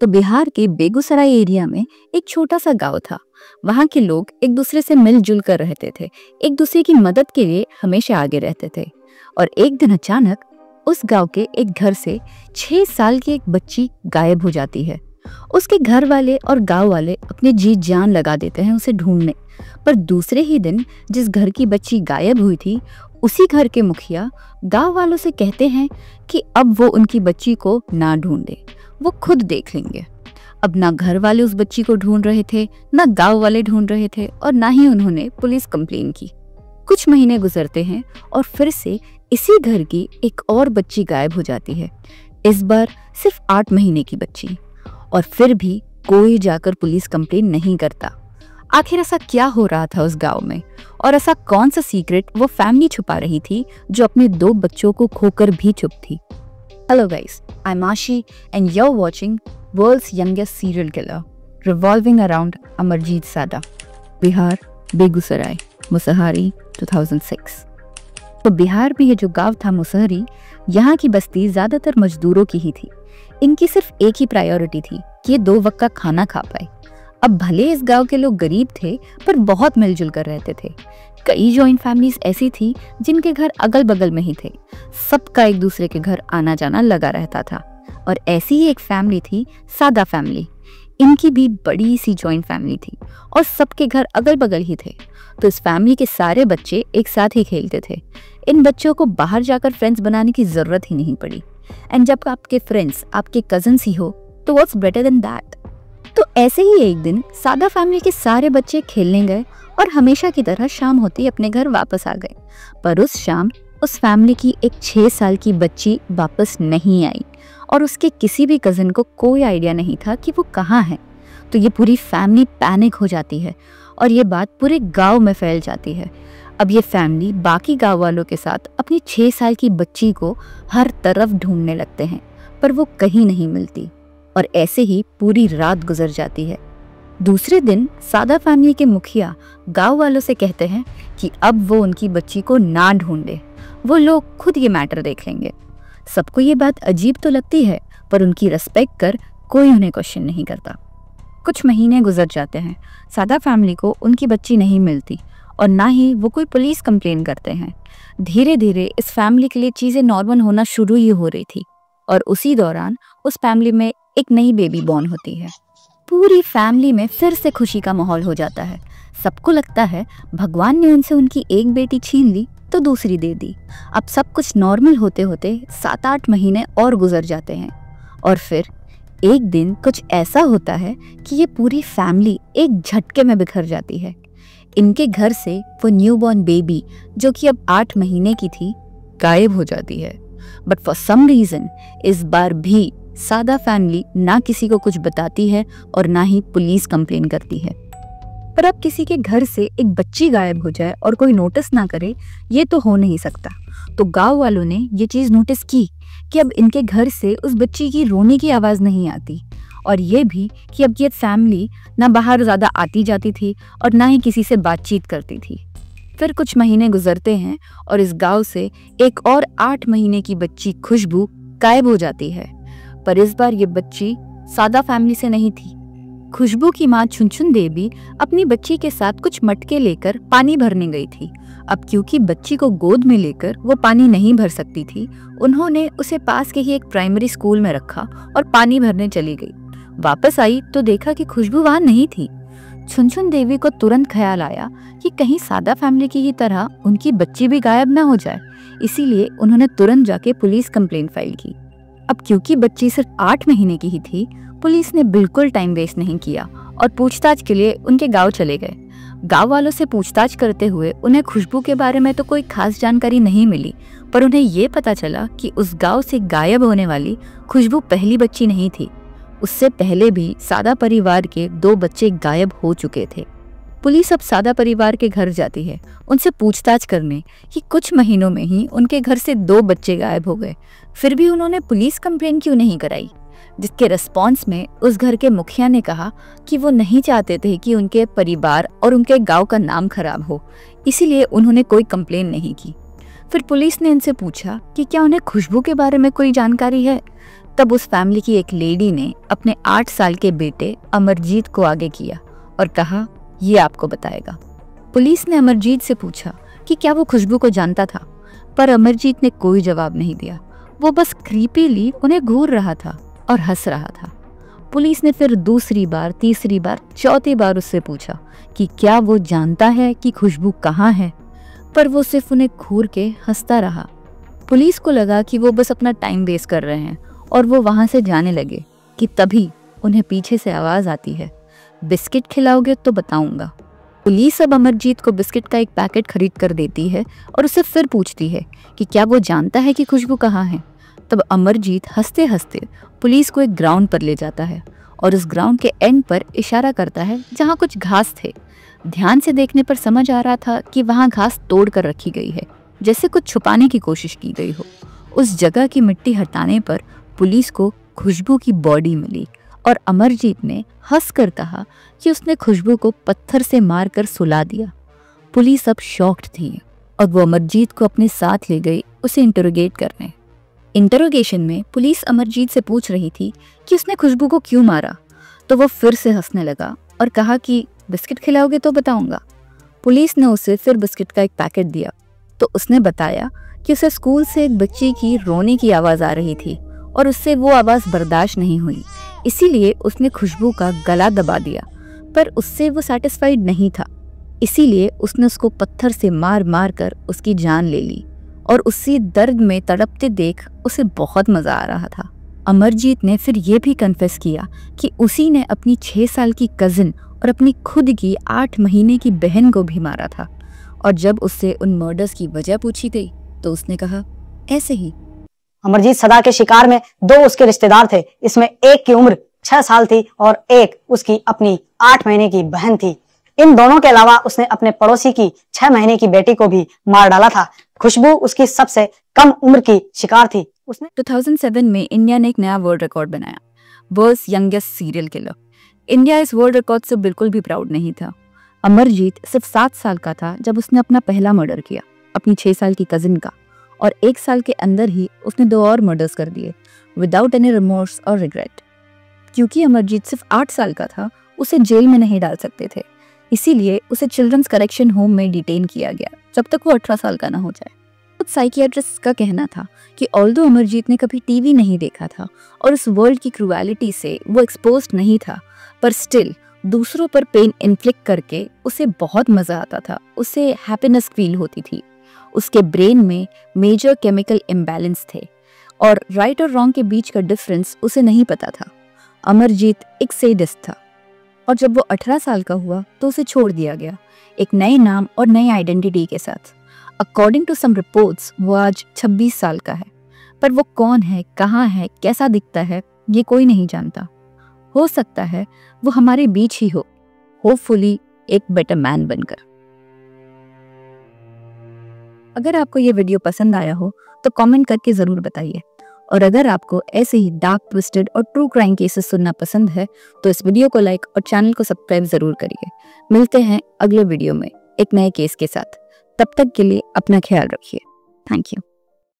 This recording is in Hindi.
तो बिहार के बेगूसराय एरिया में एक छोटा सा गांव था। वहां के लोग एक दूसरे से मिलजुल कर रहते थे, एक दूसरे की मदद के लिए हमेशा आगे रहते थे। और एक दिन अचानक उस गांव के एक घर से 6 साल की एक बच्ची गायब हो जाती है। उसके घर वाले और गांव वाले अपनी जी जान लगा देते हैं उसे ढूंढने। पर दूसरे ही दिन जिस घर की बच्ची गायब हुई थी, उसी घर के मुखिया गांव वालों से कहते हैं कि अब वो उनकी बच्ची को ना ढूंढे, वो खुद देख लेंगे। अब ना घर वाले उस बच्ची को ढूंढ रहे थे, ना गांव वाले ढूंढ रहे थे, और ना ही उन्होंने पुलिस कंप्लेन की। कुछ महीने गुजरते हैं और फिर से इसी घर की एक और बच्ची गायब हो जाती है। इस बार सिर्फ 8 महीने की बच्ची, और फिर भी कोई जाकर पुलिस कंप्लेन नहीं करता। आखिर ऐसा क्या हो रहा था उस गांव में, और ऐसा कौन सा सीक्रेट वो फैमिली छुपा रही थी जो अपने 2 बच्चों को खोकर भी चुप थी। Hello guys, I am Aashi and you are watching world's youngest serial killer revolving around Amarjeet Sada, Bihar, Begusarai, Musahari, 2006। तो बिहार में ये जो गांव था मुसहरी, यहाँ की बस्ती ज्यादातर मजदूरों की ही थी। इनकी सिर्फ एक ही प्रायोरिटी थी कि ये 2 वक्त का खाना खा पाए। अब भले इस गांव के लोग गरीब थे, पर बहुत मिलजुल कर रहते थे। कई जॉइंट फैमिलीज ऐसी थी जिनके घर अगल बगल में ही थे। सबका एक दूसरे के घर आना जाना लगा रहता था। और ऐसी ही एक फैमिली थी सादा फैमिली। इनकी भी बड़ी सी जॉइंट फैमिली थी और सबके घर अगल बगल ही थे। तो इस फैमिली के सारे बच्चे एक साथ ही खेलते थे। इन बच्चों को बाहर जाकर फ्रेंड्स बनाने की जरूरत ही नहीं पड़ी। एंड जब आपके फ्रेंड्स आपके कजन्स ही हो, तो व्हाट्स बेटर देन दैट। तो ऐसे ही एक दिन सादा फैमिली के सारे बच्चे खेलने गए और हमेशा की तरह शाम होती अपने घर वापस आ गए। पर उस शाम उस फैमिली की एक 6 साल की बच्ची वापस नहीं आई, और उसके किसी भी कजन को कोई आइडिया नहीं था कि वो कहाँ है। तो ये पूरी फैमिली पैनिक हो जाती है और ये बात पूरे गांव में फैल जाती है। अब ये फैमिली बाकी गांव वालों के साथ अपनी 6 साल की बच्ची को हर तरफ ढूंढने लगते हैं, पर वो कहीं नहीं मिलती। और ऐसे ही पूरी रात गुजर जाती है। दूसरे दिन सादा फैमिली के मुखिया गांव वालों से कहते हैं कि अब वो उनकी बच्ची को ना ढूंढे, वो लोग खुद ये मैटर देख लेंगे। सबको ये बात अजीब तो लगती है, पर उनकी रिस्पेक्ट कर कोई उन्हें क्वेश्चन नहीं करता। कुछ महीने गुजर जाते हैं। सादा फैमिली को उनकी बच्ची नहीं मिलती और ना ही वो कोई पुलिस कंप्लेन करते हैं। धीरे धीरे इस फैमिली के लिए चीजें नॉर्मल होना शुरू ही हो रही थी, और उसी दौरान उस फैमिली में एक नई बेबी बॉर्न होती है। पूरी फैमिली में फिर से खुशी का माहौल हो जाता है। सबको लगता है भगवान ने उनसे उनकी एक बेटी छीन ली तो दूसरी दे दी। अब सब कुछ नॉर्मल होते होते 7-8 महीने और गुजर जाते हैं, और फिर एक दिन कुछ ऐसा होता है कि ये पूरी फैमिली एक झटके में बिखर जाती है। इनके घर से वो न्यूबॉर्न बेबी, जो कि अब 8 महीने की थी, गायब हो जाती है। बट फॉर सम रीजन इस बार भी सादा फैमिली ना किसी को कुछ बताती है और ना ही पुलिस कंप्लेन करती है। पर अब किसी के घर से एक बच्ची गायब हो जाए और कोई नोटिस ना करे, ये तो हो नहीं सकता। तो गांव वालों ने ये चीज नोटिस की कि अब इनके घर से उस बच्ची की रोने की आवाज नहीं आती, और ये भी कि अब ये फैमिली ना बाहर ज्यादा आती जाती थी और ना ही किसी से बातचीत करती थी। फिर कुछ महीने गुजरते हैं और इस गांव से एक और 8 महीने की बच्ची खुशबू गायब हो जाती है। पर इस बार ये बच्ची सादा फैमिली से नहीं थी। खुशबू की माँ छुनछुन देवी अपनी बच्ची के साथ कुछ मटके लेकर पानी भरने गई थी। अब क्योंकि बच्ची को गोद में लेकर वो पानी नहीं भर सकती थी, उन्होंने उसे पास के ही एक प्राइमरी स्कूल में रखा और पानी भरने चली गई। वापस आई तो देखा कि खुशबू वहां नहीं थी। छुनछुन देवी को तुरंत ख्याल आया कि कहीं सादा फैमिली की ही तरह उनकी बच्ची भी गायब ना हो जाए। इसीलिए उन्होंने तुरंत जाके पुलिस कंप्लेन फाइल की। अब क्योंकि बच्ची सिर्फ 8 महीने की ही थी, पुलिस ने बिल्कुल टाइम वेस्ट नहीं किया और पूछताछ के लिए उनके गांव चले गए। गांव वालों से पूछताछ करते हुए उन्हें खुशबू के बारे में तो कोई खास जानकारी नहीं मिली, पर उन्हें ये पता चला कि उस गांव से गायब होने वाली खुशबू पहली बच्ची नहीं थी। उससे पहले भी सादा परिवार के 2 बच्चे गायब हो चुके थे। पुलिस अब सादा परिवार के घर जाती है उनसे पूछताछ करने कि कुछ महीनों में ही उनके घर से 2 बच्चे गायब हो गए, फिर भी उन्होंने पुलिस कंप्लेन क्यों नहीं कराई। जिसके रिस्पॉन्स में उस घर के मुखिया ने कहा कि वो नहीं चाहते थे कि उनके परिवार और उनके गांव का नाम खराब हो, इसीलिए उन्होंने कोई कंप्लेन नहीं की। फिर पुलिस ने इनसे पूछा कि क्या उन्हें खुशबू के बारे में कोई जानकारी है, तब उस फैमिली की एक लेडी ने अपने 8 साल के बेटे अमरजीत को आगे किया और कहा, ये आपको बताएगा। पुलिस ने अमरजीत से पूछा कि क्या वो खुशबू को जानता था, पर अमरजीत ने कोई जवाब नहीं दिया। वो बस क्रीपीली उन्हें घूर रहा था और हंस रहा था। पुलिस ने फिर दूसरी बार, तीसरी बार, चौथी बार उससे पूछा कि क्या वो जानता है कि खुशबू कहाँ है, पर वो सिर्फ उन्हें घूर के हंसता रहा। पुलिस को लगा कि वो बस अपना टाइम वेस्ट कर रहे हैं और वो वहाँ से जाने लगे कि तभी उन्हें पीछे से आवाज़ आती है, बिस्किट खिलाओगे तो बताऊंगा। पुलिस अब अमरजीत को बिस्किट का एक पैकेट खरीद कर देती है और उससे फिर पूछती है कि क्या वो जानता है कि खुशबू कहाँ है। तब अमरजीत हंसते हंसते पुलिस को एक ग्राउंड पर ले जाता है और उस ग्राउंड के एंड पर इशारा करता है जहाँ कुछ घास थे। ध्यान से देखने पर समझ आ रहा था कि वहाँ घास तोड़ कर रखी गई है, जैसे कुछ छुपाने की कोशिश की गई हो। उस जगह की मिट्टी हटाने पर पुलिस को खुशबू की बॉडी मिली और अमरजीत ने हंस कर कहा कि उसने खुशबू को पत्थर से मारकर सुला दिया। पुलिस अब शॉक्ड थी और वो अमरजीत को अपने साथ ले गई उसे इंटरोगेट करने। इंटरोगेशन में पुलिस अमरजीत से पूछ रही थी कि उसने खुशबू को क्यों मारा, तो वो फिर से हंसने लगा और कहा कि बिस्किट खिलाओगे तो बताऊंगा। पुलिस ने उसे फिर बिस्किट का एक पैकेट दिया तो उसने बताया कि उसे स्कूल से एक बच्ची की रोने की आवाज़ आ रही थी और उससे वो आवाज़ बर्दाश्त नहीं हुई, इसीलिए उसने खुशबू का गला दबा दिया, पर उससे वो सेटिस्फाइड नहीं था, इसीलिए उसने उसको पत्थर से मार मार कर उसकी जान ले ली और उसी दर्द में तड़पते देख उसे बहुत मज़ा आ रहा था। अमरजीत ने फिर ये भी कन्फेस किया कि उसी ने अपनी 6 साल की कज़िन और अपनी खुद की 8 महीने की बहन को भी मारा था। और जब उससे उन मर्डर्स की वजह पूछी गई तो उसने कहा, ऐसे ही। अमरजीत सदा के शिकार में 2 उसके रिश्तेदार थे। इसमें एक की उम्र 6 साल थी और एक उसकी अपनी 8 महीने की बहन थी। इन दोनों के अलावा उसने अपने पड़ोसी की 6 महीने की बेटी को भी मार डाला था। खुशबू उसकी सबसे कम उम्र की शिकार थी। उसने 2007 में इंडिया ने एक नया वर्ल्ड रिकॉर्ड बनाया, world's youngest serial killer. India इस वर्ल्ड रिकॉर्ड से बिल्कुल भी प्राउड नहीं था। अमरजीत सिर्फ 7 साल का था जब उसने अपना पहला मर्डर किया, अपनी 6 साल की कजिन का, और 1 साल के अंदर ही उसने 2 और मर्डर्स कर दिए विदाउट एनी रिमोर्स और रिग्रेट। क्योंकि अमरजीत सिर्फ 8 साल का था, उसे जेल में नहीं डाल सकते थे, इसीलिए उसे चिल्ड्रंस करेक्शन होम में डिटेन किया गया जब तक वो 18 साल का ना हो जाए। कुछ साइकियाट्रिस्ट का कहना था कि ऑल्दो अमरजीत ने कभी टीवी नहीं देखा था और उस वर्ल्ड की क्रूएलिटी से वो एक्सपोज्ड नहीं था, पर स्टिल दूसरों पर पेन इन्फ्लिक्ट करके उसे बहुत मजा आता था, उसे हैप्पीनेस फील होती थी। उसके ब्रेन में मेजर केमिकल इम्बैलेंस थे और राइट और रॉन्ग के बीच का डिफरेंस उसे नहीं पता था। अमरजीत एक सेडिस्ट था और जब वो 18 साल का हुआ तो उसे छोड़ दिया गया, एक नए नाम और नई आइडेंटिटी के साथ। अकॉर्डिंग टू सम रिपोर्ट्स वो आज 26 साल का है, पर वो कौन है, कहाँ है, कैसा दिखता है, ये कोई नहीं जानता। हो सकता है वो हमारे बीच ही हो, होपफुली एक बेटर मैन बनकर। अगर आपको ये वीडियो पसंद आया हो तो कमेंट करके ज़रूर बताइए, और अगर आपको ऐसे ही डार्क, ट्विस्टेड और ट्रू क्राइम केसेस सुनना पसंद है तो इस वीडियो को लाइक और चैनल को सब्सक्राइब ज़रूर करिए। मिलते हैं अगले वीडियो में एक नए केस के साथ। तब तक के लिए अपना ख्याल रखिए। Thank you.